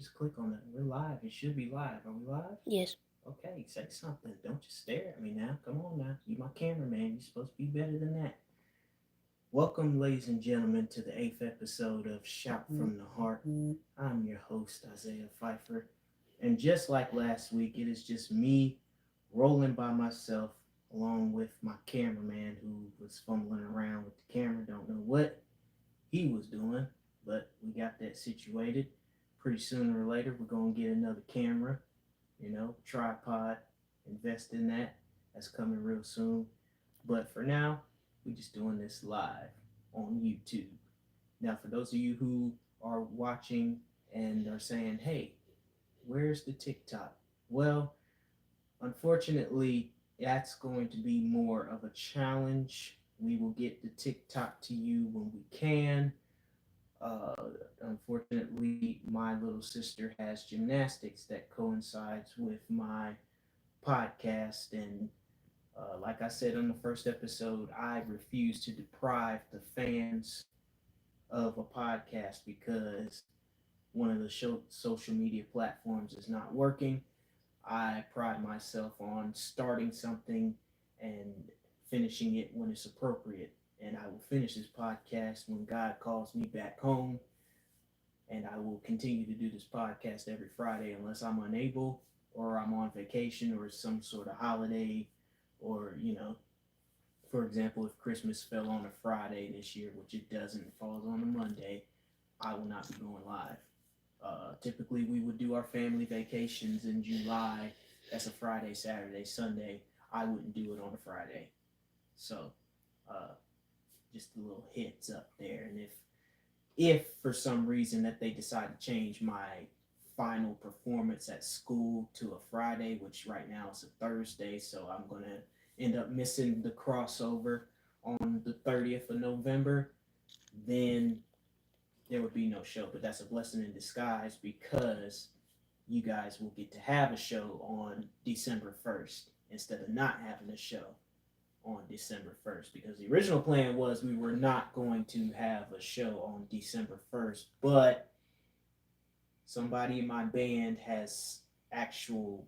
Just click on it. We're live. It should be live. Are we live? Yes. Okay, say something. Don't just stare at me now. Come on now. You my cameraman. You're supposed to be better than that. Welcome, ladies and gentlemen, to the eighth episode of Shout from the Heart. I'm your host, Isaiah Pfeiffer. And just like last week, it is just me rolling by myself along with my cameraman who was fumbling around with the camera. Don't know what he was doing, but we got that situated. Pretty sooner or later, we're going to get another camera, tripod, invest in that. That's coming real soon. But for now, we're just doing this live on YouTube. Now, for those of you who are watching and are saying, hey, where's the TikTok? Well, unfortunately, that's going to be more of a challenge. We will get the TikTok to you when we can. Uh, Unfortunately, my little sister has gymnastics that coincides with my podcast. And like I said on the first episode, I refuse to deprive the fans of a podcast because one of the social media platforms is not working. I pride myself on starting something and finishing it when it's appropriate. And I will finish this podcast when God calls me back home. And I will continue to do this podcast every Friday unless I'm unable or I'm on vacation or some sort of holiday or, for example, if Christmas fell on a Friday this year, which it doesn't, it falls on a Monday, I will not be going live. Typically, we would do our family vacations in July. That's a Friday, Saturday, Sunday. I wouldn't do it on a Friday. So, uh, just a little heads up there. And if for some reason that they decide to change my final performance at school to a Friday, which right now is a Thursday, so I'm going to end up missing the crossover on the 30th of November, then there would be no show. But that's a blessing in disguise because you guys will get to have a show on December 1st instead of not having a show on December 1st, because the original plan was we were not going to have a show on December 1st, but somebody in my band has actual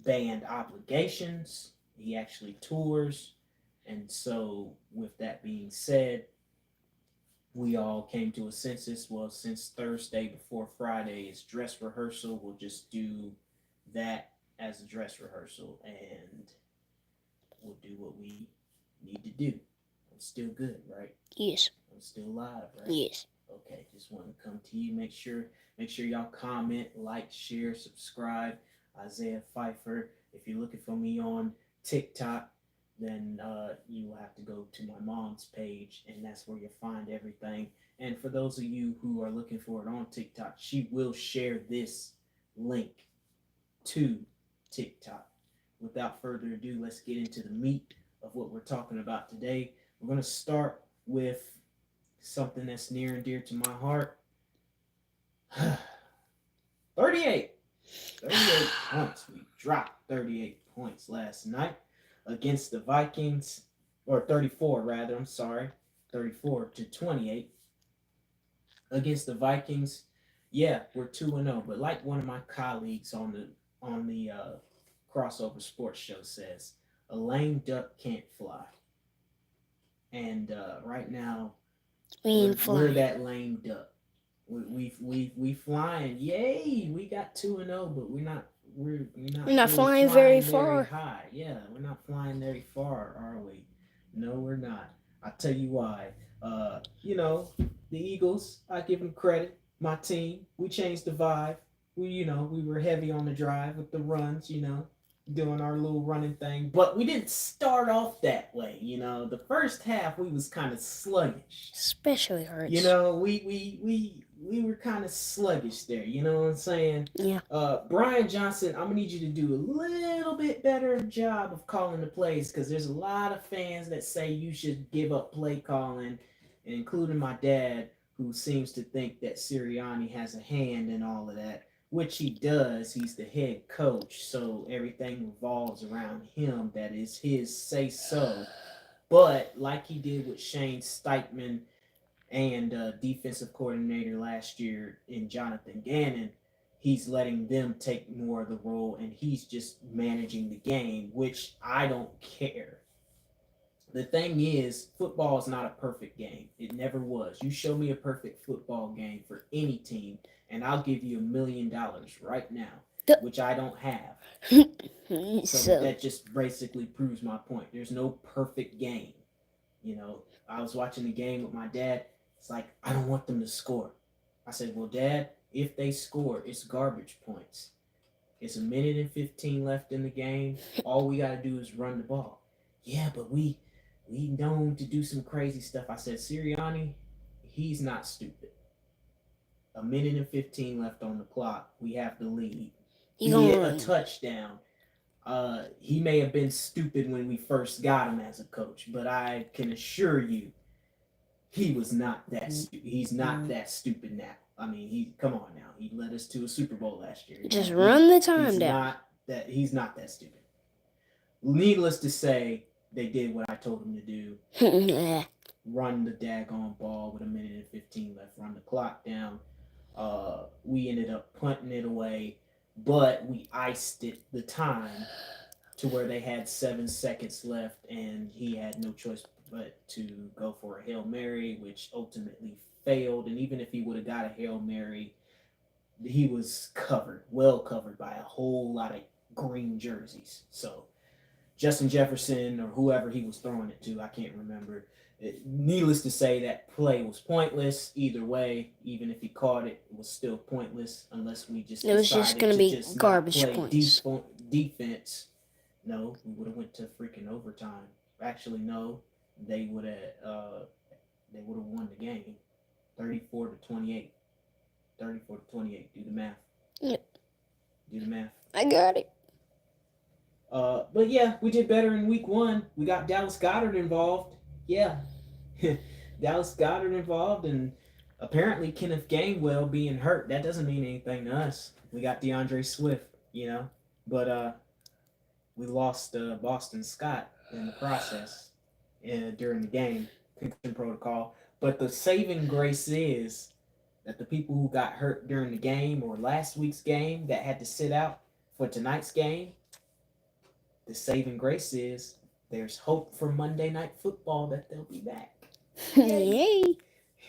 band obligations. He actually tours. And so, with that being said, we all came to a census. Well, since Thursday before Friday is dress rehearsal, we'll just do that as a dress rehearsal and we'll do what we need to do. I'm still good, right? Yes. I'm still live, right? Yes. Okay, just want to come to you. Make sure y'all comment, like, share, subscribe. Isaiah Pfeiffer. If you're looking for me on TikTok, then you will have to go to my mom's page, and that's where you'll find everything. And for those of you who are looking for it on TikTok, she will share this link to TikTok. Without further ado, let's get into the meat of what we're talking about today. We're going to start with something that's near and dear to my heart. 38. 38 points. We dropped 38 points last night against the Vikings, or 34 rather, I'm sorry. 34-28 against the Vikings. Yeah, we're 2-0, but like one of my colleagues on the crossover sports show says, a lame duck can't fly. And right now, we're that lame duck. We flying. Yay! We got 2-0, but we're not We're not really flying very very far. high. Yeah, we're not flying very far, are we? No, we're not. I'll tell you why. The Eagles, I give them credit. My team, we changed the vibe. We were heavy on the drive with the runs, doing our little running thing. But we didn't start off that way, The first half we was kind of sluggish. Especially hurts. We were kind of sluggish there. You know what I'm saying? Yeah. Brian Johnson, I'm gonna need you to do a little bit better job of calling the plays because there's a lot of fans that say you should give up play calling, including my dad, who seems to think that Sirianni has a hand in all of that, which he does. He's the head coach, so everything revolves around him. That is his say so. But like he did with Shane Steichman and defensive coordinator last year in Jonathan Gannon, he's letting them take more of the role and he's just managing the game, which I don't care. The thing is, football is not a perfect game. It never was. You show me a perfect football game for any team, and I'll give you $1 million right now, which I don't have. So that just basically proves my point. There's no perfect game. You know, I was watching the game with my dad. It's like, I don't want them to score. I said, well, Dad, if they score, it's garbage points. It's a minute and 15 left in the game. All we got to do is run the ball. Yeah, but we known to do some crazy stuff. I said, Sirianni, he's not stupid. A minute and 15 left on the clock. We have the lead. He hit a touchdown. He may have been stupid when we first got him as a coach, but I can assure you, he was not that stupid. He's not that stupid now. I mean, come on now. He led us to a Super Bowl last year. Just run the time he's down. He's not that stupid. Needless to say, they did what I told them to do. Run the daggone ball with a minute and 15 left. Run the clock down. We ended up punting it away, but we iced it the time to where they had 7 seconds left, and he had no choice but to go for a Hail Mary, which ultimately failed. And even if he would have got a Hail Mary, he was covered, well covered by a whole lot of green jerseys. So Justin Jefferson or whoever he was throwing it to, I can't remember. Needless to say, that play was pointless either way. Even if he caught it, it was still pointless unless we just it was just going to be garbage points. Defense. No, we would have went to freaking overtime. Actually, no, they would have won the game, 34-28. 34-28. Do the math. Yep. Do the math. I got it. But yeah, we did better in week 1. We got Dallas Goedert involved. Yeah, Dallas Goedert involved, and apparently Kenneth Gainwell being hurt. That doesn't mean anything to us. We got DeAndre Swift, but we lost Boston Scott in the process during the game, concussion protocol. But the saving grace is that the people who got hurt during the game or last week's game that had to sit out for tonight's game, the saving grace is there's hope for Monday Night Football that they'll be back. Yay!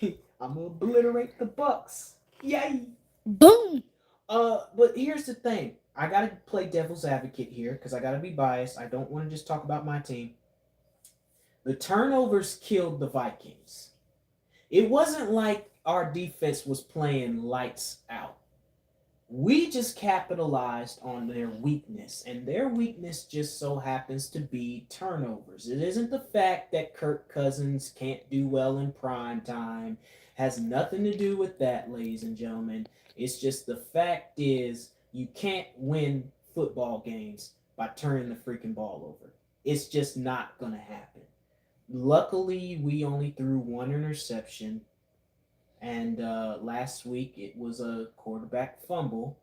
I'm gonna obliterate the Bucks. Yay! Boom! But here's the thing. I gotta play devil's advocate here because I gotta be biased. I don't want to just talk about my team. The turnovers killed the Vikings. It wasn't like our defense was playing lights out. We just capitalized on their weakness, and their weakness just so happens to be turnovers. It isn't the fact that Kirk Cousins can't do well in prime time. Has nothing to do with that, ladies and gentlemen. It's just the fact is you can't win football games by turning the freaking ball over. It's just not going to happen. Luckily, we only threw 1 interception. And last week it was a quarterback fumble.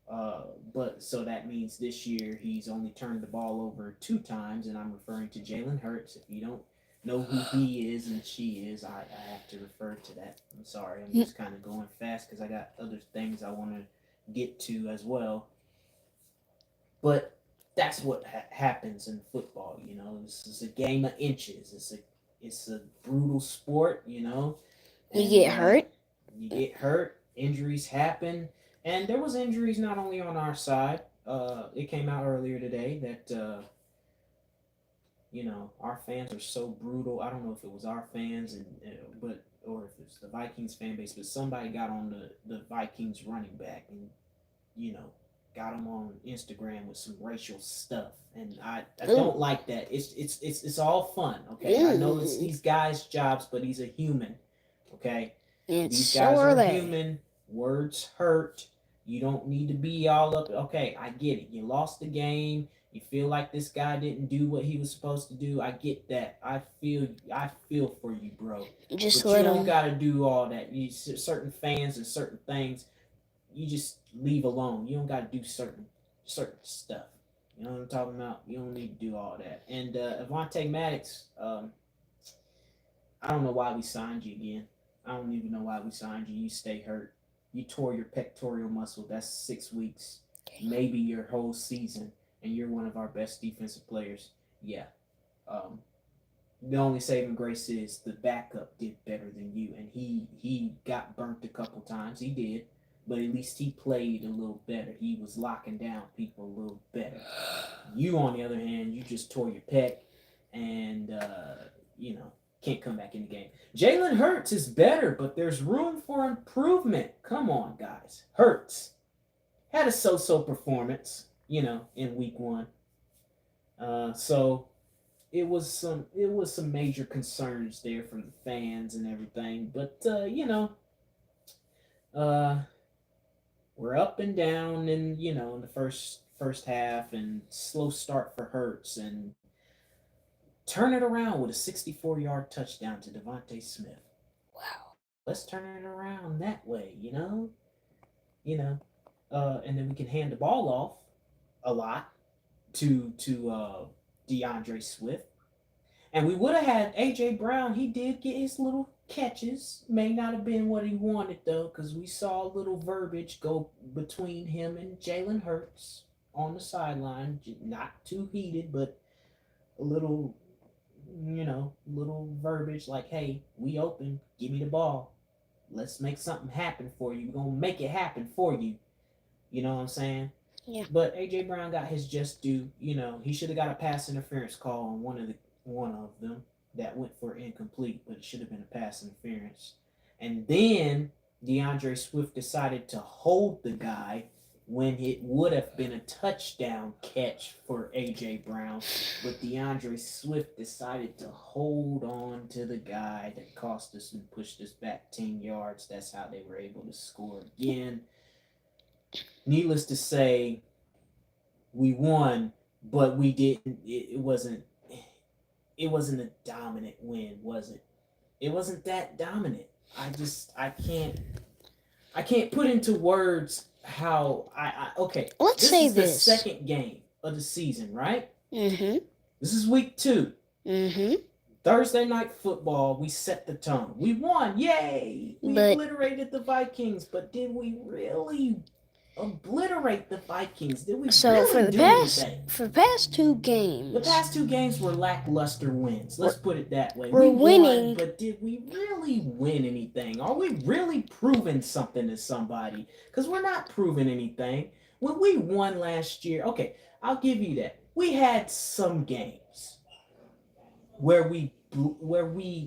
But so that means this year he's only turned the ball over 2 times, and I'm referring to Jalen Hurts. If you don't know who he is and she is, I have to refer to that. I'm sorry, I'm just kind of going fast because I got other things I want to get to as well. But that's what happens in football. This is a game of inches. It's a brutal sport. And, you get hurt. You get hurt. Injuries happen, and there was injuries not only on our side. It came out earlier today that our fans are so brutal. I don't know if it was our fans, or if it's the Vikings fan base, but somebody got on the Vikings running back and got him on Instagram with some racial stuff, and I don't like that. It's all fun, okay? I know it's these guys' jobs, but he's a human. Okay, these guys are human. Words hurt. You don't need to be all up. Okay, I get it. You lost the game. You feel like this guy didn't do what he was supposed to do. I get that. I feel for you, bro. But you don't gotta do all that. Certain fans and certain things, you just leave alone. You don't gotta do certain stuff. You know what I'm talking about? You don't need to do all that. And Avonte Maddox, I don't know why we signed you again. I don't even know why we signed you. You stay hurt. you tore your pectoral muscle. That's 6 weeks, maybe your whole season, and you're one of our best defensive players. Yeah. Um, the only saving grace is the backup did better than you, and he got burnt a couple times. He did, but at least he played a little better. He was locking down people a little better. You, on the other hand, you just tore your pec, and you know can't come back in the game. Jalen Hurts is better, but there's room for improvement. Come on, guys. Hurts had a so-so performance, in week 1. So it was some major concerns there from the fans and everything. But uh, we're up and down, and in the first half, and slow start for Hurts, and turn it around with a 64-yard touchdown to Devontae Smith. Wow. Let's turn it around that way. You know, and then we can hand the ball off a lot to DeAndre Swift. And we would have had AJ Brown. He did get his little catches. May not have been what he wanted though, because we saw a little verbiage go between him and Jalen Hurts on the sideline. Not too heated, but a little verbiage like, "Hey, we open. Give me the ball. Let's make something happen for you. We're gonna make it happen for you." You know what I'm saying? Yeah. But AJ Brown got his just due. He should have got a pass interference call on one of them that went for incomplete, but it should have been a pass interference. And then DeAndre Swift decided to hold the guy when it would have been a touchdown catch for AJ Brown, but DeAndre Swift decided to hold on to the guy that cost us and pushed us back 10 yards. That's how they were able to score again. Needless to say, we won, but we didn't. It wasn't. It wasn't a dominant win, was it? It wasn't that dominant. I can't put into words how I okay. Let's This say is the this. second game of the season, right? Mm-hmm. This is week 2. Mm-hmm. Thursday night football, we set the tone. We won, yay! We But obliterated the Vikings, but did we really obliterate the Vikings? Did we so really for the do past anything? 2 games, The past 2 games were lackluster wins. Let's put it that way. we're We winning. won, but did we really win anything? Are we really proving something to somebody? Because we're not proving anything. When we won last year, okay, I'll give you that. We had some games where we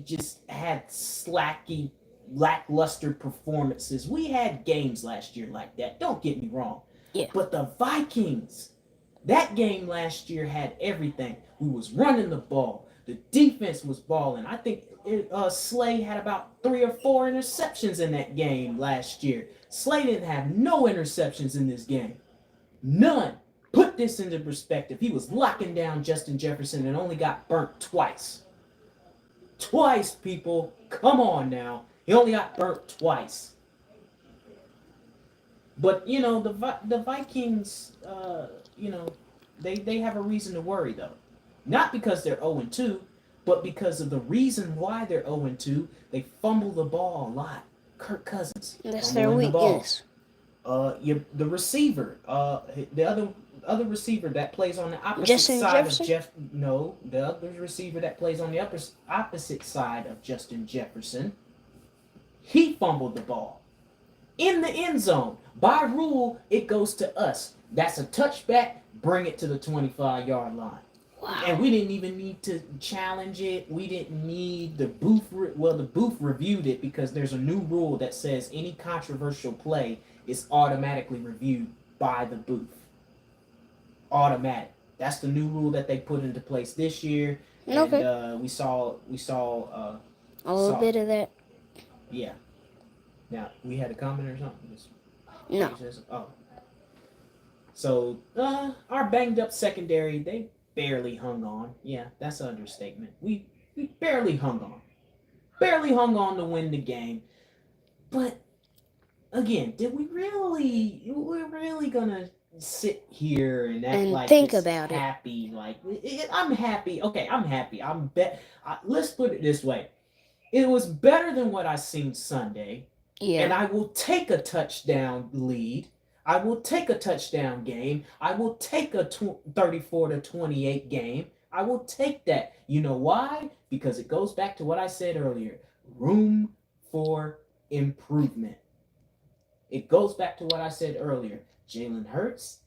just had lackluster performances. We had games last year like that. Don't get me wrong. Yeah. But the Vikings, that game last year had everything. We was running the ball. The defense was balling. I think Slay had about 3 or 4 interceptions in that game last year. Slay didn't have no interceptions in this game. None. Put this into perspective. He was locking down Justin Jefferson and only got burnt twice. Twice, people. Come on now. He only got burnt twice. But the Vikings, they have a reason to worry though, not because they're 0-2, but because of the reason why they're 0-2. They fumble the ball a lot. Kirk Cousins. That's their weakness. The receiver, the other receiver that plays on the opposite Justin side Jefferson? the other receiver that plays on the opposite side of Justin Jefferson, he fumbled the ball in the end zone. By rule, it goes to us. That's a touchback. Bring it to the 25-yard line. Wow. And we didn't even need to challenge it. We didn't need the booth. The booth reviewed it because there's a new rule that says any controversial play is automatically reviewed by the booth. Automatic. That's the new rule that they put into place this year. Okay. And we saw a little bit of that. Yeah. Now we had a comment or something. No. Oh. So our banged up secondary, they barely hung on. Yeah, that's an understatement. We barely hung on. Barely hung on to win the game. But again, we're really gonna sit here and act And like think it's about it. happy? Like I'm happy. Okay, I'm happy. Let's put it this way. It was better than what I seen Sunday. And Yeah. I will take a touchdown lead. I will take a touchdown game. I will take a 34-28 game. I will take that. You know why? Because it goes back to what I said earlier. Room for improvement. It goes back to what I said earlier. Jalen Hurts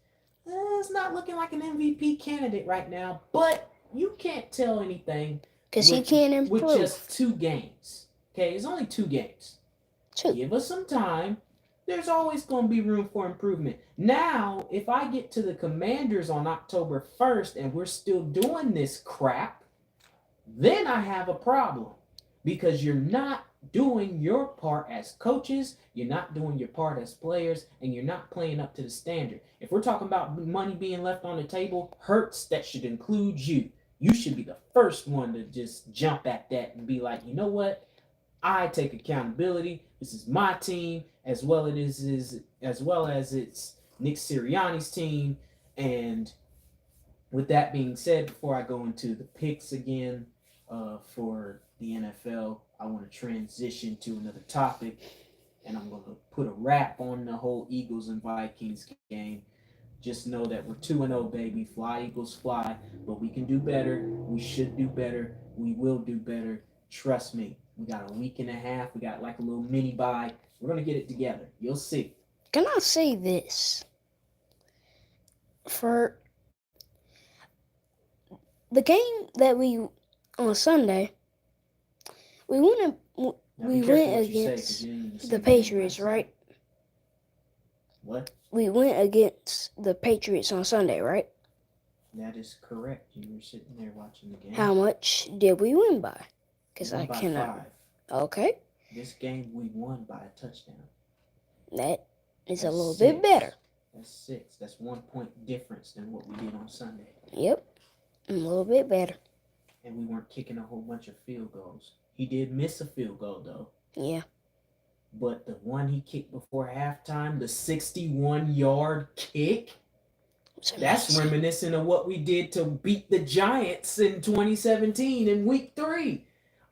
is not looking like an MVP candidate right now, but you can't tell anything Because he with can't with improve. just 2 games. Okay, it's only 2 games. Too. Give us some time. There's always going to be room for improvement. Now, if I get to the Commanders on October 1st and we're still doing this crap, then I have a problem because you're not doing your part as coaches, you're not doing your part as players, and you're not playing up to the standard. If we're talking about money being left on the table, Hurts, that should include you. You should be the first one to just jump at that and be like, you know what? I take accountability. This is my team, as well as it's Nick Sirianni's team. And with that being said, before I go into the picks again for the NFL, I want to transition to another topic, and I'm going to put a wrap on the whole Eagles and Vikings game. Just know that we're 2-0, baby. Fly, Eagles, fly. But we can do better. We should do better. We will do better. Trust me. We got a week and a half. We got like a little mini bye. We're going to get it together. You'll see. Can I say this? For the game that we on Sunday, we went against the Patriots, right? What? We went against the Patriots on Sunday, right? That is correct. You were sitting there watching the game. How much did we win by? Because I cannot. 5. Okay. This game we won by a touchdown. That is a little bit better. That's 6. That's 1 point difference than what we did on Sunday. Yep. A little bit better. And we weren't kicking a whole bunch of field goals. He did miss a field goal, though. Yeah. But the one he kicked before halftime, the 61-yard kick, that's reminiscent of what we did to beat the Giants in 2017 in week 3.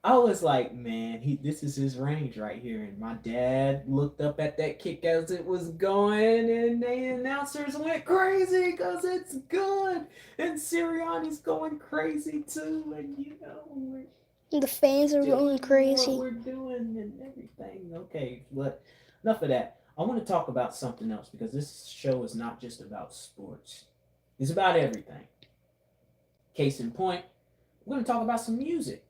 I was like, man, this is his range right here. And my dad looked up at that kick as it was going, and the announcers went crazy because it's good. And Sirianni's going crazy too. And, the fans are going crazy. What we're doing and everything. Okay, but enough of that. I want to talk about something else because this show is not just about sports. It's about everything. Case in point, we're going to talk about some music.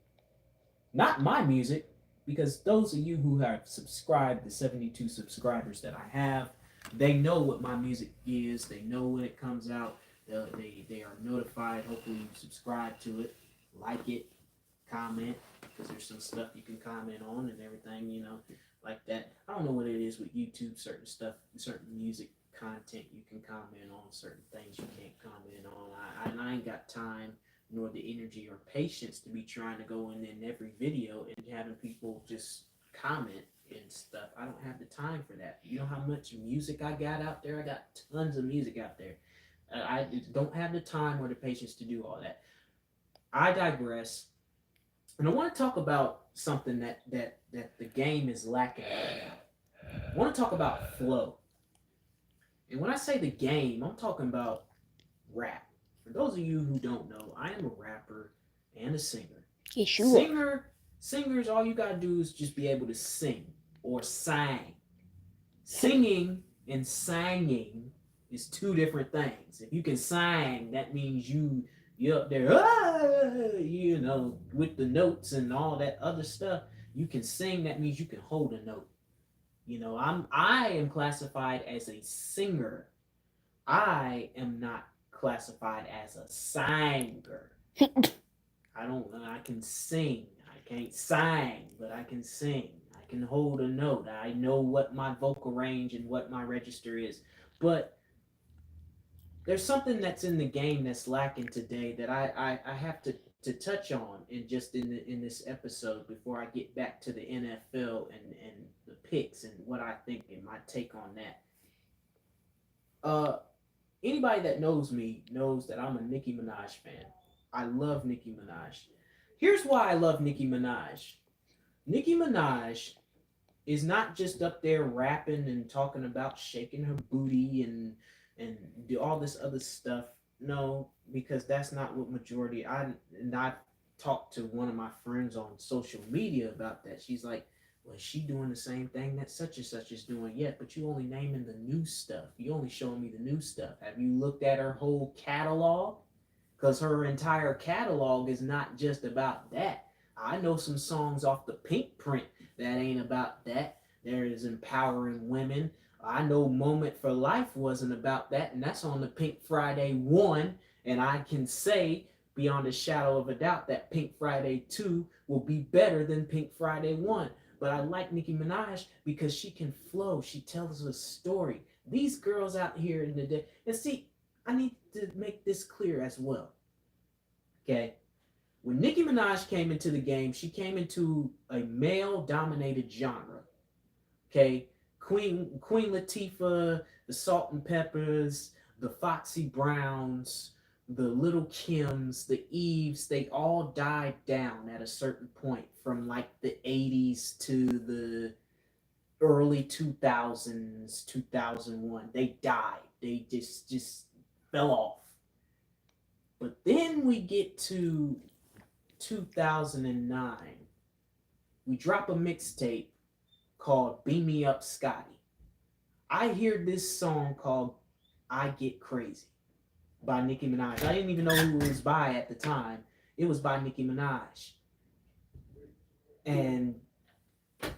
Not my music, because those of you who have subscribed, the 72 subscribers that I have, they know what my music is. They know when it comes out. They are notified. Hopefully you subscribe to it, like it, comment, because there's some stuff you can comment on and everything, like that. I don't know what it is with YouTube, certain stuff, certain music content you can comment on, certain things you can't comment on. I ain't got time nor the energy or patience to be trying to go in every video and having people just comment and stuff. I don't have the time for that. You know how much music I got out there? I got tons of music out there. I don't have the time or the patience to do all that. I digress. And I want to talk about something that the game is lacking right now. I want to talk about flow. And when I say the game, I'm talking about rap. For those of you who don't know, I am a rapper and a singer. Yes, you are. Singers, all you gotta do is just be able to sing or sang. Singing and singing is 2 different things. If you can sing, that means you're up there, with the notes and all that other stuff. You can sing, that means you can hold a note. I am classified as a singer. I am not classified as a singer. I can sing. I can't sing, but I can sing. I can hold a note. I know what my vocal range and what my register is. But there's something that's in the game that's lacking today that I have to touch on in this episode before I get back to the NFL and the picks and what I think and my take on that. Anybody that knows me knows that I'm a Nicki Minaj fan. I love Nicki Minaj. Here's why I love Nicki Minaj. Nicki Minaj is not just up there rapping and talking about shaking her booty and do all this other stuff. No, because that's not what majority. I talked to one of my friends on social media about that. She's like, well, is she doing the same thing that such and such is doing? Yeah, but you only naming the new stuff. You only showing me the new stuff. Have you looked at her whole catalog? Because her entire catalog is not just about that. I know some songs off the Pink Print that ain't about that. There is empowering women. I know Moment for Life wasn't about that, and that's on the Pink Friday 1. And I can say beyond a shadow of a doubt that Pink Friday 2 will be better than Pink Friday 1. But I like Nicki Minaj because she can flow. She tells a story. These girls out here in the day, and see, I need to make this clear as well. Okay? When Nicki Minaj came into the game, she came into a male dominated genre. Okay? Queen Latifah, the Salt and Peppers, the Foxy Browns, the Little Kims, the Eves, they all died down at a certain point from like the 80s to the early 2000s, 2001. They died. They just fell off. But then we get to 2009. We drop a mixtape called Beam Me Up Scotty. I hear this song called I Get Crazy by Nicki Minaj. I didn't even know who it was by at the time. It was by Nicki Minaj. And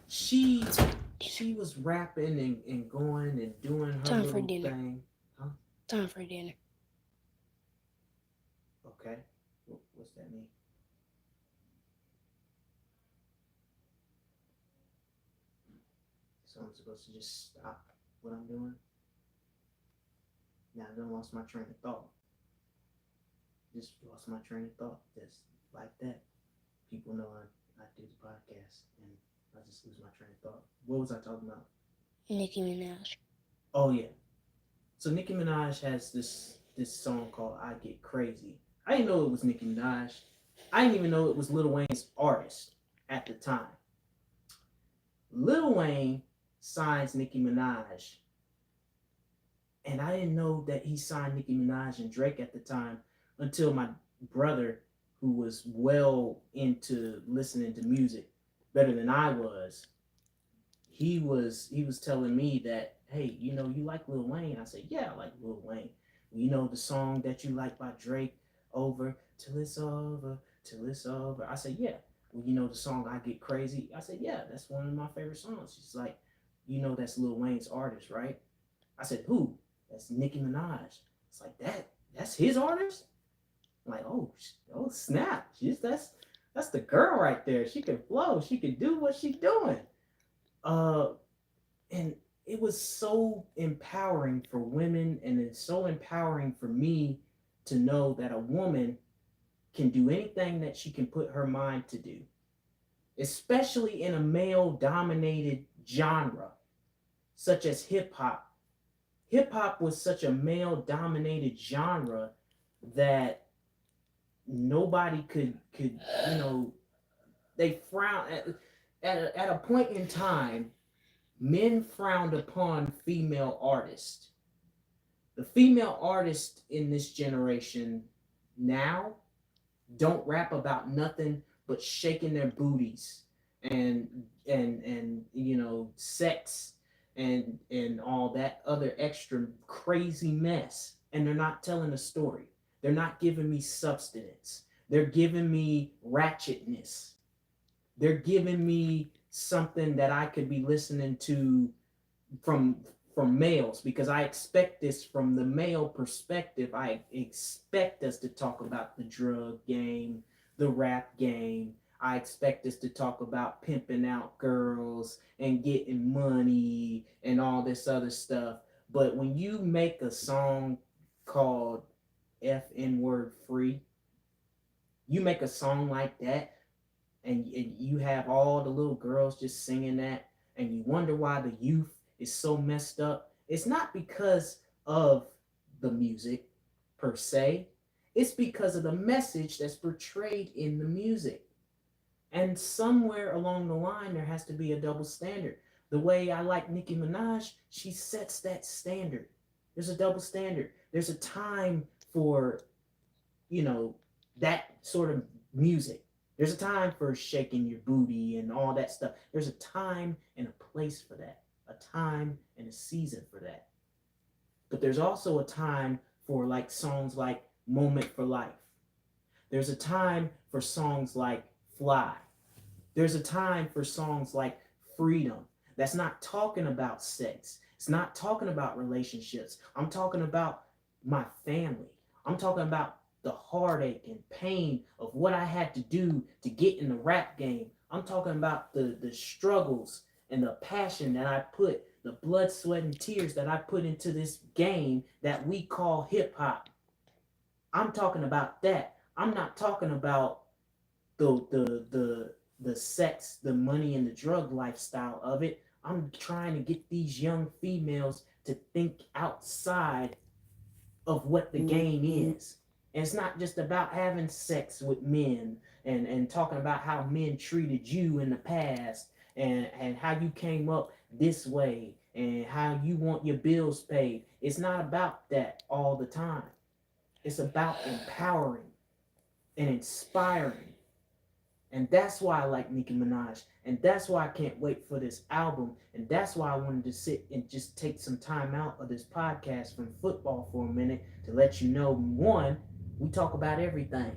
she was rapping and going and doing her Time for little dinner. thing. Huh? Time for dinner. Okay. What's that mean? So I'm supposed to just stop what I'm doing? Now I done lost my train of thought. Just lost my train of thought. Just like that. People know I do the podcast and I just lose my train of thought. What was I talking about? Nicki Minaj. Oh yeah. So Nicki Minaj has this song called I Get Crazy. I didn't know it was Nicki Minaj. I didn't even know it was Lil Wayne's artist at the time. Lil Wayne signs Nicki Minaj. And I didn't know that he signed Nicki Minaj and Drake at the time until my brother, who was well into listening to music better than I was, he was telling me that, hey, you like Lil Wayne? I said, yeah, I like Lil Wayne. You know the song that you like by Drake, Over Till It's Over, Till It's Over? I said, yeah. Well, you know the song I Get Crazy? I said, yeah, that's one of my favorite songs. She's like, that's Lil Wayne's artist, right? I said, who? That's Nicki Minaj. It's like, that's his artist? I'm like, oh snap. That's the girl right there. She can flow. She can do what she's doing. And it was so empowering for women, and it's so empowering for me to know that a woman can do anything that she can put her mind to do, especially in a male dominated genre such as hip hop. Hip hop was such a male dominated genre that nobody could they frown at a point in time. Men frowned upon female artists. The female artists in this generation now don't rap about nothing but shaking their booties and sex and all that other extra crazy mess. And they're not telling a story. They're not giving me substance. They're giving me ratchetness. They're giving me something that I could be listening to from males, because I expect this from the male perspective. I expect us to talk about the drug game, the rap game. I expect us to talk about pimping out girls and getting money and all this other stuff. But when you make a song called FN word free, you make a song like that, and you have all the little girls just singing that, and you wonder why the youth is so messed up. It's not because of the music per se. It's because of the message that's portrayed in the music. And somewhere along the line, there has to be a double standard. The way I like Nicki Minaj, she sets that standard. There's a double standard. There's a time for, you know, that sort of music. There's a time for shaking your booty and all that stuff. There's a time and a place for that, a time and a season for that. But there's also a time for like songs like Moment for Life. There's a time for songs like Fly. There's a time for songs like Freedom. That's not talking about sex. It's not talking about relationships. I'm talking about my family. I'm talking about the heartache and pain of what I had to do to get in the rap game. I'm talking about the struggles and the passion that I put, the blood, sweat, and tears that I put into this game that we call hip hop. I'm talking about that. I'm not talking about the sex, the money, and the drug lifestyle of it. I'm trying to get these young females to think outside of what the game is. And it's not just about having sex with men and talking about how men treated you in the past and how you came up this way and how you want your bills paid. It's not about that all the time. It's about empowering and inspiring. And that's why I like Nicki Minaj. And that's why I can't wait for this album. And that's why I wanted to sit and just take some time out of this podcast from football for a minute to let you know, one, we talk about everything.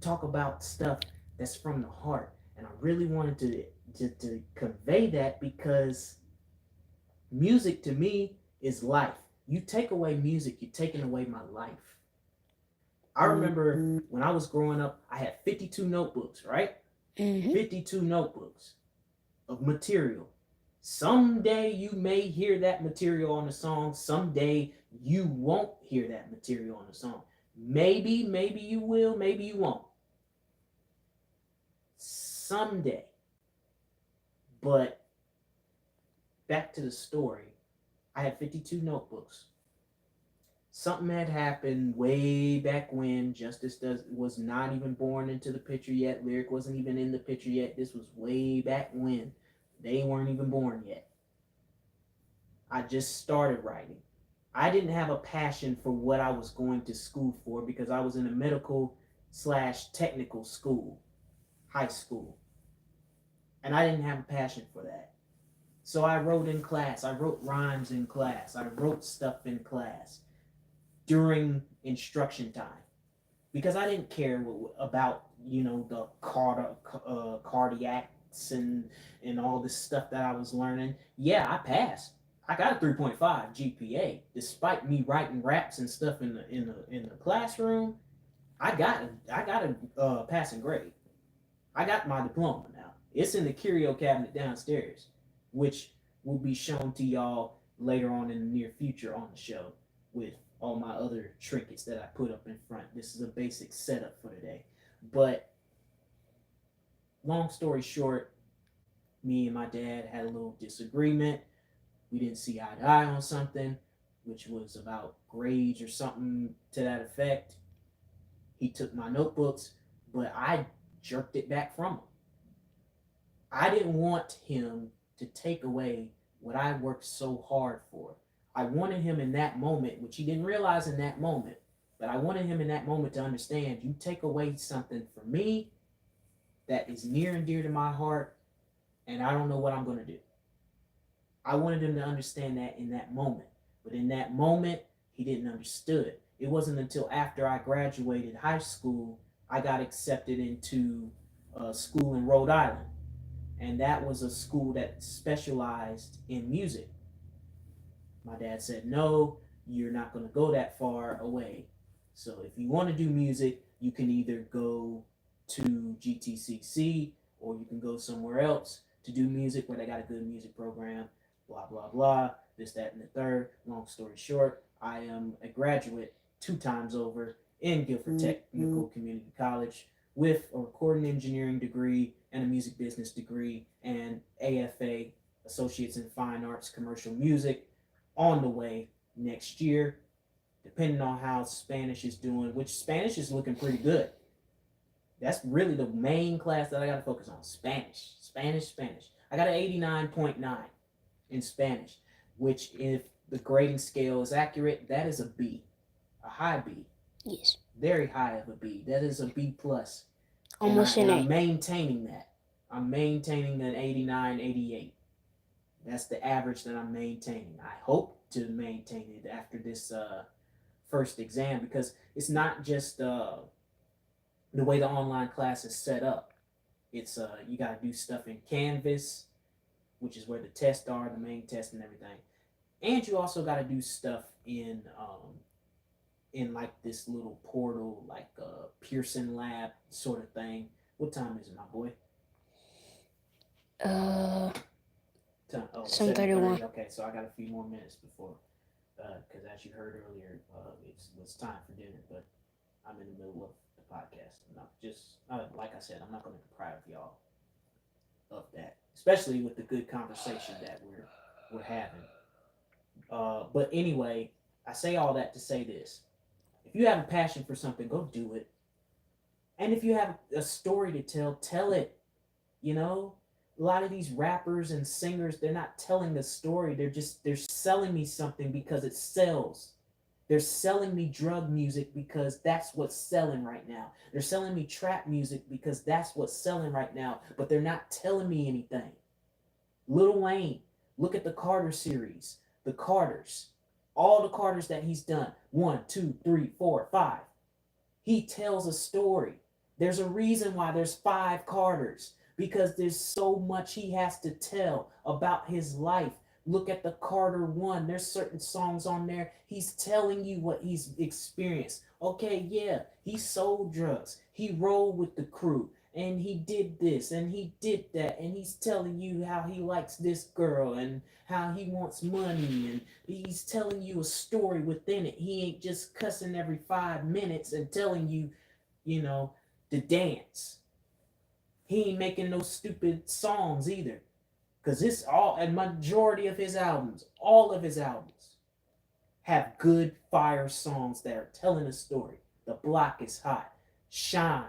Talk about stuff that's from the heart. And I really wanted to convey that because music to me is life. You take away music, you're taking away my life. I remember when I was growing up, I had 52 notebooks, right? 52 notebooks of material. Someday you may hear that material on the song. Someday you won't hear that material on the song. Maybe you will, maybe you won't. Someday. But back to the story. I had 52 notebooks. Something had happened way back when. Justice was not even born into the picture yet. Lyric wasn't even in the picture yet. This was way back when. They weren't even born yet. I just started writing. I didn't have a passion for what I was going to school for because I was in a medical/technical school, high school. And I didn't have a passion for that. So I wrote in class. I wrote rhymes in class. I wrote stuff in class during instruction time because I didn't care about the cardiacs and all this stuff that I was learning. Yeah, I passed. I got a 3.5 GPA despite me writing raps and stuff in the classroom. I got a passing grade. I got my diploma now. It's in the curio cabinet downstairs, which will be shown to y'all later on in the near future on the show with all my other trinkets that I put up in front. This is a basic setup for today. But long story short, me and my dad had a little disagreement. We didn't see eye to eye on something, which was about grades or something to that effect. He took my notebooks, but I jerked it back from him. I didn't want him to take away what I worked so hard for. I wanted him in that moment, which he didn't realize in that moment, but I wanted him in that moment to understand, you take away something from me that is near and dear to my heart, and I don't know what I'm going to do. I wanted him to understand that in that moment. But in that moment, he didn't understand. It wasn't until after I graduated high school, I got accepted into a school in Rhode Island. And that was a school that specialized in music. My dad said, no, you're not going to go that far away. So if you want to do music, you can either go to GTCC or you can go somewhere else to do music where they got a good music program, blah, blah, blah, this, that, and the third. Long story short, I am a graduate 2 times over in Guilford Technical Community College with a recording engineering degree and a music business degree and AFA, Associates in Fine Arts Commercial Music, on the way next year, depending on how Spanish is doing, which Spanish is looking pretty good. That's really the main class that I got to focus on, Spanish. I got an 89.9. in Spanish, which, if the grading scale is accurate, that is a B, a high B, Yes. very high of a B. That is a B plus, Almost an I'm A. maintaining that. I'm maintaining that 89, 88. That's the average that I'm maintaining. I hope to maintain it after this first exam, because it's not just the way the online class is set up. It's you got to do stuff in Canvas, which is where the tests are, the main test and everything, and you also got to do stuff in like this little portal, like Pearson Lab sort of thing. What time is it, my boy? Uh, Oh, 7:31. Okay, so I got a few more minutes before, because as you heard earlier, it's time for dinner, but I'm in the middle of the podcast. And I'm just, like I said, I'm not going to deprive y'all of that, especially with the good conversation that we're having. But anyway, I say all that to say this: if you have a passion for something, go do it. And if you have a story to tell, tell it. You know, a lot of these rappers and singers, they're not telling the story. They're selling me something because it sells. They're selling me drug music because that's what's selling right now. They're selling me trap music because that's what's selling right now, but they're not telling me anything. Lil Wayne, look at the Carter series, the Carters, all the Carters that he's done. 1, 2, 3, 4, 5. He tells a story. There's a reason why there's 5 Carters, because there's so much he has to tell about his life. Look at the Carter 1. There's certain songs on there. He's telling you what he's experienced. Okay, yeah, he sold drugs. He rolled with the crew. And he did this and he did that. And he's telling you how he likes this girl and how he wants money. And he's telling you a story within it. He ain't just cussing every 5 minutes and telling you, you know, to dance. He ain't making no stupid songs either. Because this all, a majority of his albums, all of his albums, have good fire songs that are telling a story. The Block is Hot, Shine,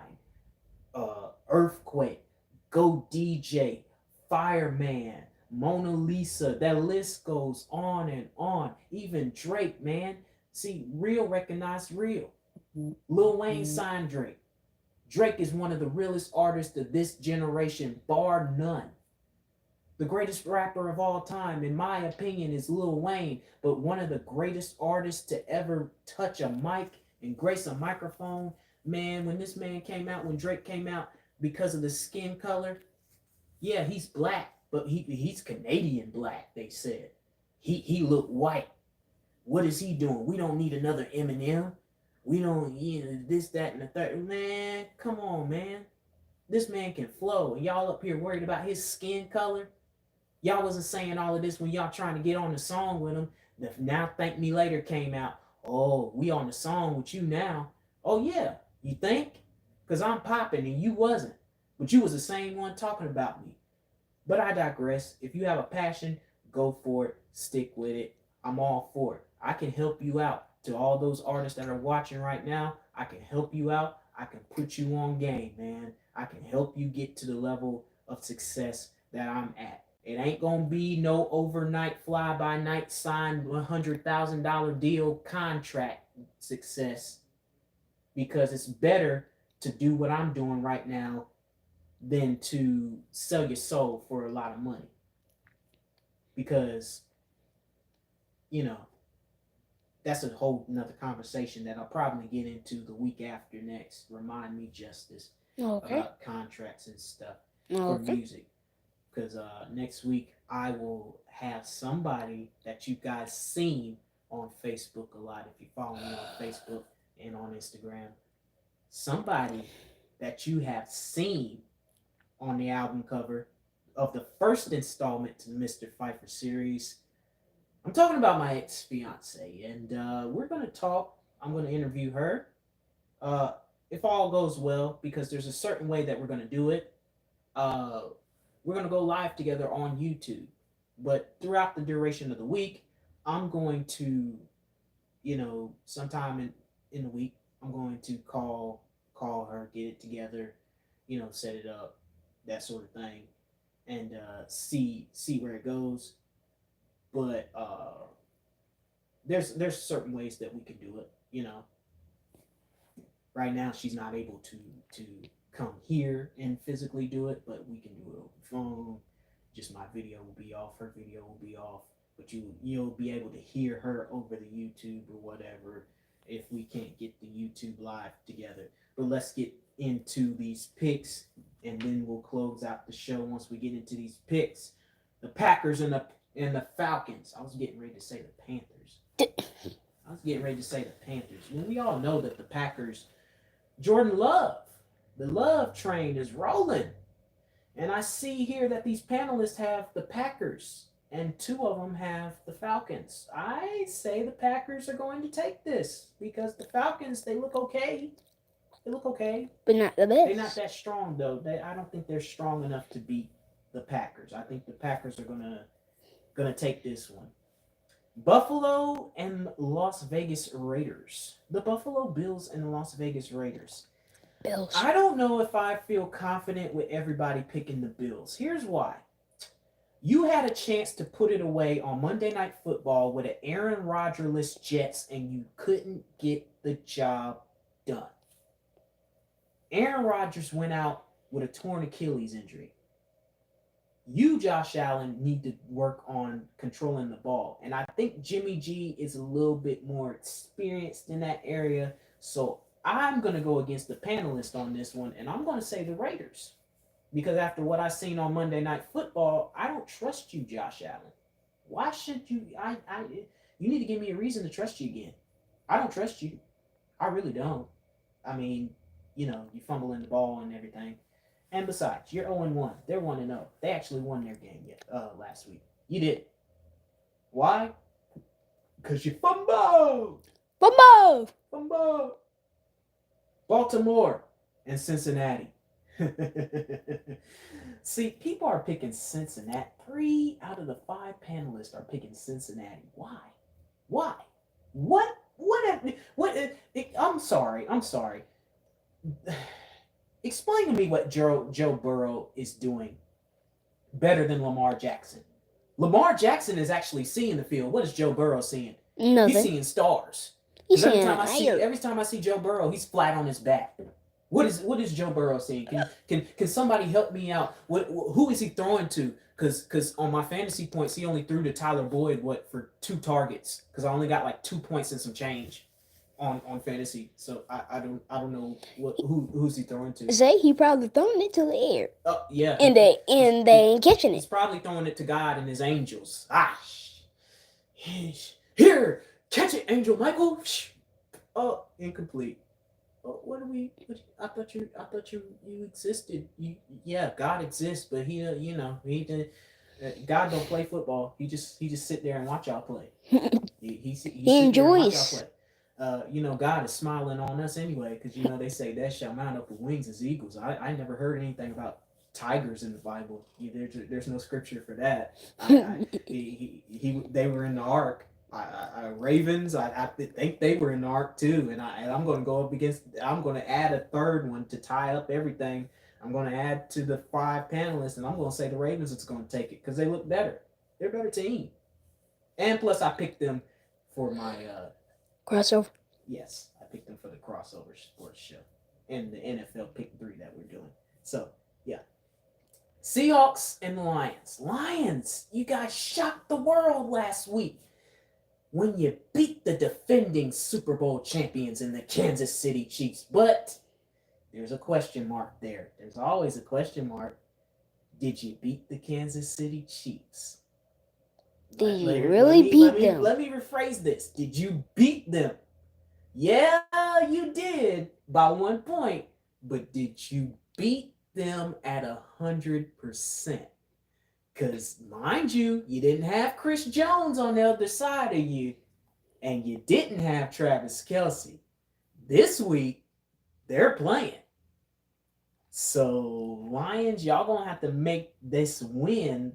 Earthquake, Go DJ, Fireman, Mona Lisa. That list goes on and on. Even Drake, man. See, real recognize real. Lil Wayne signed Drake. Drake is one of the realest artists of this generation, bar none. The greatest rapper of all time, in my opinion, is Lil Wayne, but one of the greatest artists to ever touch a mic and grace a microphone. Man, when this man came out, when Drake came out, because of the skin color, yeah, he's black, but he's Canadian black, they said. He looked white. What is he doing? We don't need another Eminem. We don't, this, that, and the third. Man, come on, man. This man can flow. And y'all up here worried about his skin color? Y'all wasn't saying all of this when y'all trying to get on the song with him. Now Thank Me Later came out. Oh, we on the song with you now. Oh, yeah. You think? Because I'm popping and you wasn't. But you was the same one talking about me. But I digress. If you have a passion, go for it. Stick with it. I'm all for it. I can help you out. To all those artists that are watching right now, I can help you out. I can put you on game, man. I can help you get to the level of success that I'm at. It ain't gonna be no overnight fly by night signed $100,000 deal contract success, because it's better to do what I'm doing right now than to sell your soul for a lot of money. Because, you know, that's a whole nother conversation that I'll probably get into the week after next. Remind me, Justice, Okay. about contracts and stuff for Okay. music. Because next week I will have somebody that you guys seen on Facebook a lot. If you follow me on Facebook and on Instagram, somebody that you have seen on the album cover of the first installment to the Mr. Pfeiffer series. I'm talking about my ex-fiance, and we're going to talk. I'm going to interview her. Uh, if all goes well, because there's a certain way that we're going to do it. Uh, we're going to go live together on YouTube. But throughout the duration of the week, I'm going to, sometime in the week, I'm going to call her, get it together, set it up, that sort of thing, and see where it goes. But there's certain ways that we can do it. Right now she's not able to come here and physically do it, but we can do it over the phone. Just my video will be off, her video will be off, but you'll be able to hear her over the YouTube or whatever if we can't get the YouTube live together. But let's get into these picks, and then we'll close out the show once we get into these picks. The Packers and the Falcons. I was getting ready to say the Panthers. Well, we all know that the Packers, Jordan Love, the Love train is rolling. And I see here that these panelists have the Packers, and two of them have the Falcons. I say the Packers are going to take this because the Falcons, they look okay. But not the best. They're not that strong, though. I don't think they're strong enough to beat the Packers. I think the Packers are gonna take this one. Buffalo and Las Vegas Raiders. The Buffalo Bills and the Las Vegas Raiders. Bills. I don't know if I feel confident with everybody picking the Bills. Here's why. You had a chance to put it away on Monday Night Football with an Aaron Rodgers-less Jets, and you couldn't get the job done. Aaron Rodgers went out with a torn Achilles injury. You, Josh Allen, need to work on controlling the ball. And I think Jimmy G is a little bit more experienced in that area. So I'm going to go against the panelist on this one, and I'm going to say the Raiders. Because after what I've seen on Monday Night Football, I don't trust you, Josh Allen. Why should you? You need to give me a reason to trust you again. I don't trust you. I really don't. I mean, you fumbling the ball and everything. And besides, you're 0-1. They're 1-0. They actually won their game last week. You did. Why? Because you fumbled. Baltimore and Cincinnati. See, people are picking Cincinnati. 3 out of the 5 panelists are picking Cincinnati. Why? What? I'm sorry. Explain to me what Joe Burrow is doing better than Lamar Jackson. Lamar Jackson is actually seeing the field. What is Joe Burrow seeing? Nothing. He's seeing stars. Every time I see Joe Burrow, he's flat on his back. What is Joe Burrow seeing? Can somebody help me out? Who is he throwing to? Because on my fantasy points, he only threw to Tyler Boyd for 2 targets. Because I only got like 2 points and some change on fantasy. So I don't know who's he throwing to. Say he probably throwing it to the air. Oh yeah. And they ain't catching He's it. probably throwing it to God and his angels. Here, catch it, Angel Michael. Oh, incomplete. I thought you existed. God exists, but God don't play football. He just sit there and watch y'all play. He enjoys. God is smiling on us anyway, because they say that shall mount up with wings as eagles. I never heard anything about tigers in the Bible. There's no scripture for that. They were in the ark. Ravens, I think they were in the ark too, and I'm going to go up against. I'm going to add a third one to tie up everything. I'm going to add to the 5 panelists, and I'm going to say the Ravens is going to take it because they look better. They're a better team, and plus I picked them for my crossover. Yes, I picked them for the crossover sports show and the NFL pick 3 that we're doing. So yeah, Seahawks and the Lions. Lions, you guys shocked the world last week when you beat the defending Super Bowl champions in the Kansas City Chiefs. But there's a question mark there. There's always a question mark. Did you beat the Kansas City Chiefs? Did you really beat them? Let me rephrase this. Did you beat them? Yeah, you did by 1 point. But did you beat them at 100%? Because, mind you, you didn't have Chris Jones on the other side of you, and you didn't have Travis Kelce. This week, they're playing. So, Lions, y'all going to have to make this win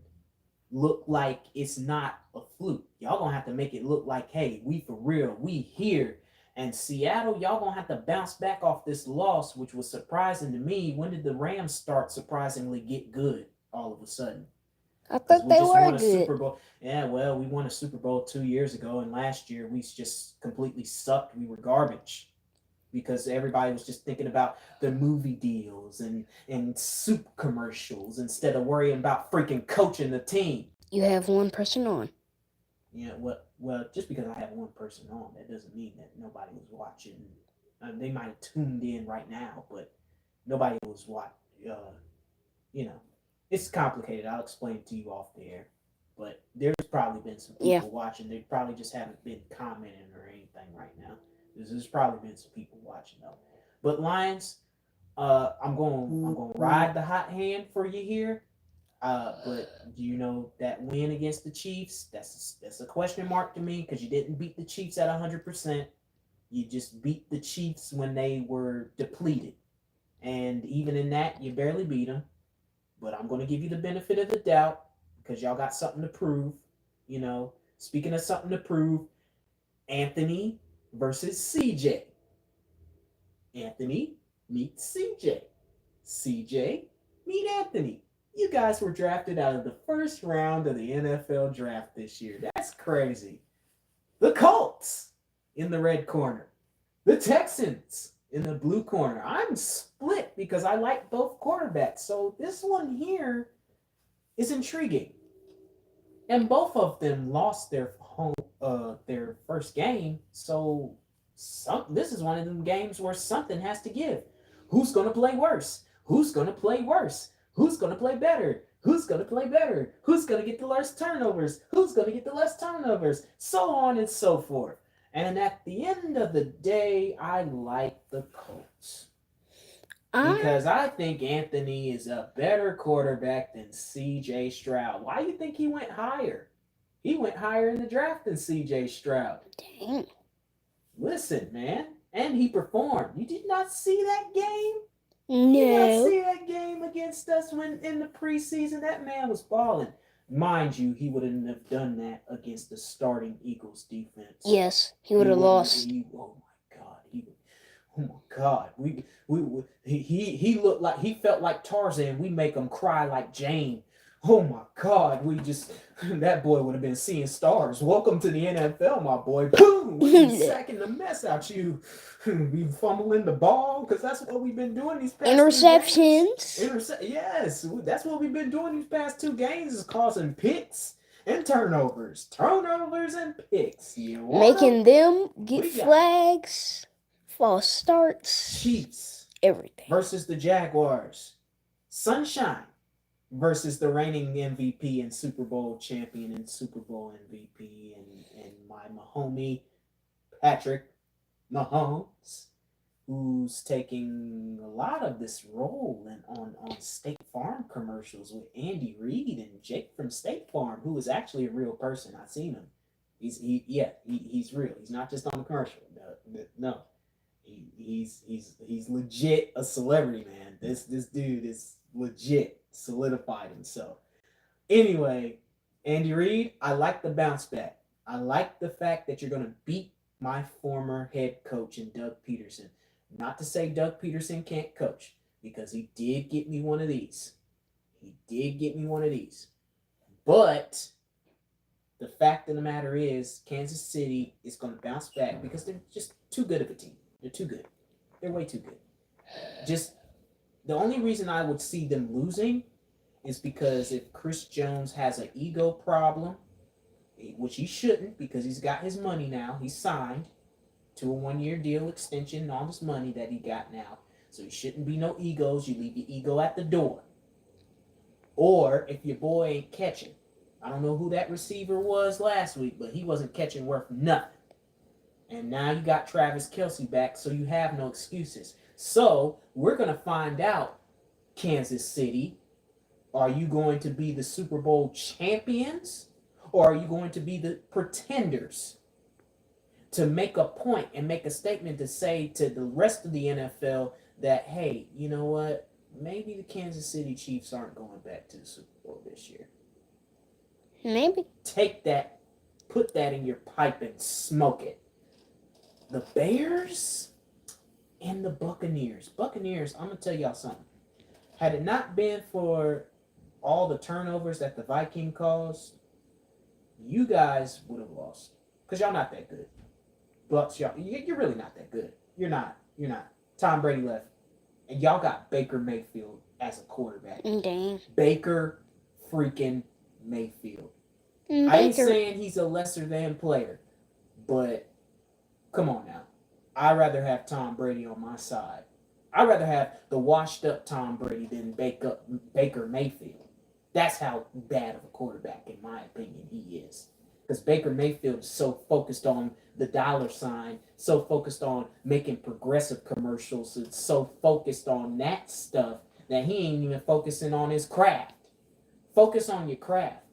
look like it's not a fluke. Y'all going to have to make it look like, hey, we for real, we here. And Seattle, y'all going to have to bounce back off this loss, which was surprising to me. When did the Rams start surprisingly get good all of a sudden? I because thought we they just were won a good. Super Bowl. Yeah, well, we won a Super Bowl 2 years ago, and last year we just completely sucked. We were garbage because everybody was just thinking about the movie deals and soup commercials instead of worrying about freaking coaching the team. You have one person on. Yeah, well, just because I have one person on, that doesn't mean that nobody was watching. They might have tuned in right now, but nobody was watching. You know, it's complicated. I'll explain it to you off the air. But there's probably been some Yeah. people watching. They probably just haven't been commenting or anything right now. There's probably been some people watching though. But Lions, I'm going to ride the hot hand for you here. But do you know that win against the Chiefs? That's a question mark to me because you didn't beat the Chiefs at 100%. You just beat the Chiefs when they were depleted, and even in that, you barely beat them. But I'm going to give you the benefit of the doubt because y'all got something to prove. Speaking of something to prove, Anthony versus CJ. Anthony meets CJ. CJ meet Anthony. You guys were drafted out of the first round of the NFL draft this year. That's crazy. The Colts in the red corner. The Texans in the blue corner. I'm split because I like both quarterbacks. So this one here is intriguing. And both of them lost their first game. So this is one of them games where something has to give. Who's going to play worse? Who's going to play worse? Who's going to play better? Who's going to play better? Who's going to get the less turnovers? Who's going to get the less turnovers? So on and so forth. And at the end of the day, I like the Colts. Because I think Anthony is a better quarterback than CJ Stroud. Why do you think he went higher? He went higher in the draft than CJ Stroud. Dang. Listen, man. And he performed. You did not see that game? No. You did not see that game against us when in the preseason? That man was balling. Mind you, he wouldn't have done that against the starting Eagles defense. Yes, he would have lost. Oh my God. Oh my God, he looked like he felt like Tarzan. We make him cry like Jane. Oh my God, that boy would have been seeing stars. Welcome to the NFL, my boy. Boom, we be sacking the mess out you. We fumbling the ball because that's what we've been doing these past Interceptions. 2 games. Yes, that's what we've been doing these past 2 games is causing picks and turnovers and picks. Making them get flags. False starts. Chiefs everything versus the Jaguars. Sunshine versus the reigning MVP and Super Bowl champion and Super Bowl MVP and my homie Patrick Mahomes, who's taking a lot of this role on State Farm commercials with Andy Reid and Jake from State Farm, who is actually a real person. I've seen him. He's real. He's not just on the commercial. No. He's legit a celebrity, man. This dude is legit solidified himself. Anyway, Andy Reid, I like the bounce back. I like the fact that you're gonna beat my former head coach in Doug Peterson. Not to say Doug Peterson can't coach, because he did get me one of these. But the fact of the matter is, Kansas City is going to bounce back because they're just too good of a team. They're too good. They're way too good. Just the only reason I would see them losing is because if Chris Jones has an ego problem, which he shouldn't because he's got his money now. He's signed to a 1-year deal extension on his money that he got now. So he shouldn't be no egos. You leave your ego at the door. Or if your boy ain't catching. I don't know who that receiver was last week, but he wasn't catching worth nothing. And now you got Travis Kelce back, so you have no excuses. So we're going to find out, Kansas City, are you going to be the Super Bowl champions? Or are you going to be the pretenders? To make a point and make a statement to say to the rest of the NFL that, hey, you know what? Maybe the Kansas City Chiefs aren't going back to the Super Bowl this year. Maybe. Take that, put that in your pipe and smoke it. The Bears and the Buccaneers. Buccaneers, I'm going to tell y'all something. Had it not been for all the turnovers that the Viking caused, you guys would have lost because y'all not that good. Bucks, you're really not that good. You're not. You're not. Tom Brady left, and y'all got Baker Mayfield as a quarterback. Dang. Baker freaking Mayfield. Baker. I ain't saying he's a lesser than player, but come on now. I'd rather have Tom Brady on my side. I'd rather have the washed up Tom Brady than Baker Mayfield. That's how bad of a quarterback, in my opinion, he is. Because Baker Mayfield is so focused on the dollar sign, so focused on making progressive commercials, and so focused on that stuff that he ain't even focusing on his craft. Focus on your craft.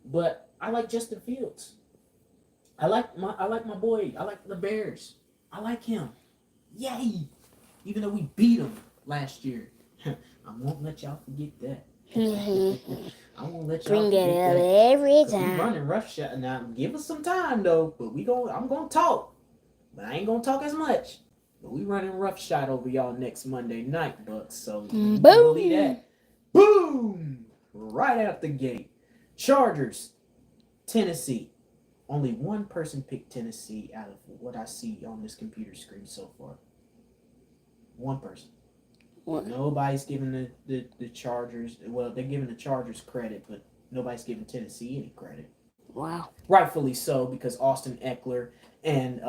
But I like Justin Fields. I like my boy. I like the Bears. I like him. Yay! Even though we beat him last year. I won't let y'all forget that. I won't let y'all Bring that forget up that. every We time. running roughshod now. Give us some time though, but I'm gonna talk, but I ain't gonna talk as much. But we running roughshod over y'all next Monday night, Bucks. So you can believe that. Boom! Right out the gate. Chargers, Tennessee. Only one person picked Tennessee out of what I see on this computer screen so far. One person. What? Nobody's giving the Chargers. Well, they're giving the Chargers credit, but nobody's giving Tennessee any credit. Wow. Rightfully so, because Austin Eckler and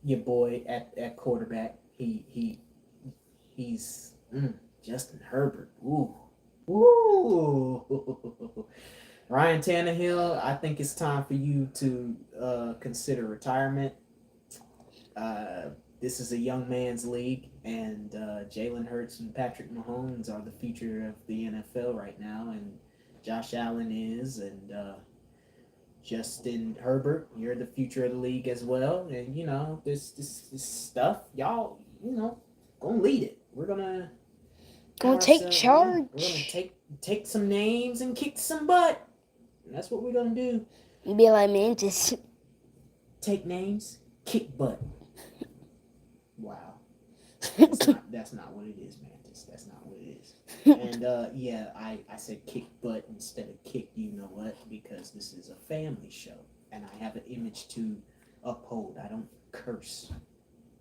your boy at quarterback, he's Justin Herbert. Ooh. Ryan Tannehill, I think it's time for you to consider retirement. This is a young man's league, and Jalen Hurts and Patrick Mahomes are the future of the NFL right now, and Josh Allen is, and Justin Herbert, you're the future of the league as well. And this stuff, y'all, gonna lead it. We're gonna take charge. We're gonna take some names and kick some butt. And that's what we're gonna do. You be like Mantis. Take names, kick butt. Wow. That's not what it is, Mantis. That's not what it is. And I said kick butt instead of kick, you know what? Because this is a family show and I have an image to uphold. I don't curse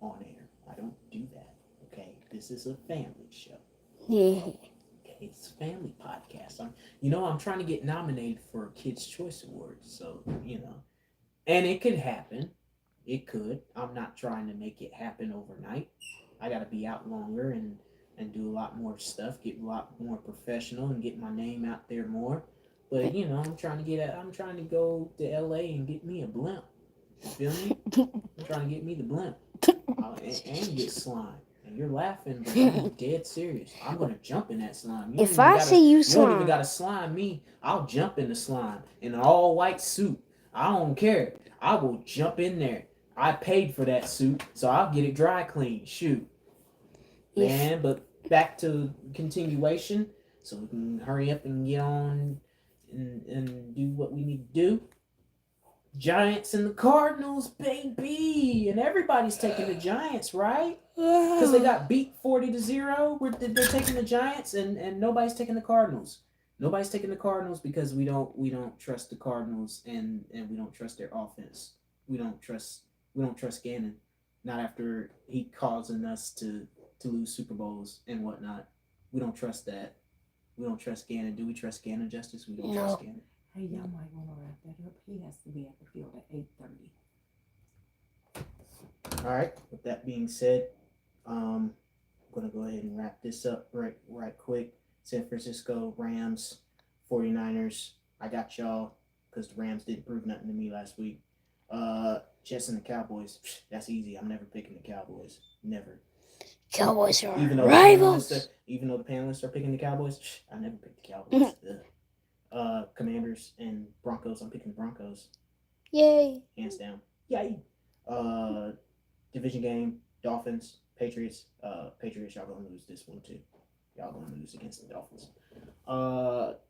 on air. I don't do that. Okay? This is a family show. Yeah. Okay, it's a family podcast. I'm trying to get nominated for a Kids' Choice Awards, so and it could happen. It could. I'm not trying to make it happen overnight. I got to be out longer and do a lot more stuff, get a lot more professional, and get my name out there more. But I'm trying to go to LA and get me a blimp. You feel me? I'm trying to get me the blimp and get slime. And you're laughing, but I'm dead serious. I'm gonna jump in that slime. If I see you slime, you don't even gotta slime me. I'll jump in the slime in an all white suit. I don't care. I will jump in there. I paid for that suit, so I'll get it dry clean. Shoot. Man, but back to continuation, so we can hurry up and get on and do what we need to do. Giants and the Cardinals, baby, and everybody's taking the Giants, right? Because they got beat 40-0. They're taking the Giants, and nobody's taking the Cardinals. Nobody's taking the Cardinals because we don't trust the Cardinals, and we don't trust their offense. We don't trust Gannon. Not after he causing us to lose Super Bowls and whatnot. We don't trust that. We don't trust Gannon. Do we trust Gannon, Justice? We don't trust Gannon. Hey, y'all might want to wrap that up. He has to be at the field at 8:30. All right. With that being said, I'm gonna go ahead and wrap this up right quick. San Francisco Rams, 49ers. I got y'all because the Rams didn't prove nothing to me last week. Jets and the Cowboys. That's easy. I'm never picking the Cowboys. Never. Cowboys are even though rivals. The panelists are picking the Cowboys, I never pick the Cowboys. Commanders and Broncos. I'm picking the Broncos. Yay. Hands down. Yay. Division game. Dolphins. Patriots. Patriots, y'all gonna lose this one too. Y'all gonna lose against the Dolphins.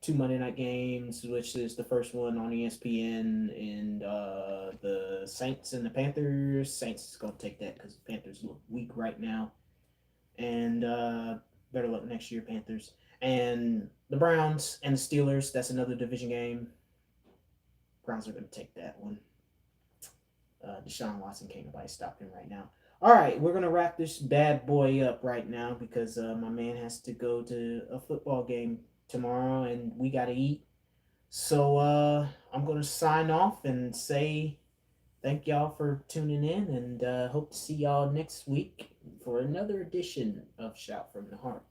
2 Monday night games, which is the first one on ESPN, and the Saints and the Panthers. Saints is gonna take that because the Panthers look weak right now, and better luck next year, Panthers. And the Browns and the Steelers. That's another division game. Browns are going to take that one. Deshaun Watson, can't nobody stop him right now. All right, we're going to wrap this bad boy up right now because my man has to go to a football game tomorrow and we got to eat. So I'm going to sign off and say thank y'all for tuning in and hope to see y'all next week for another edition of Shout from the Heart.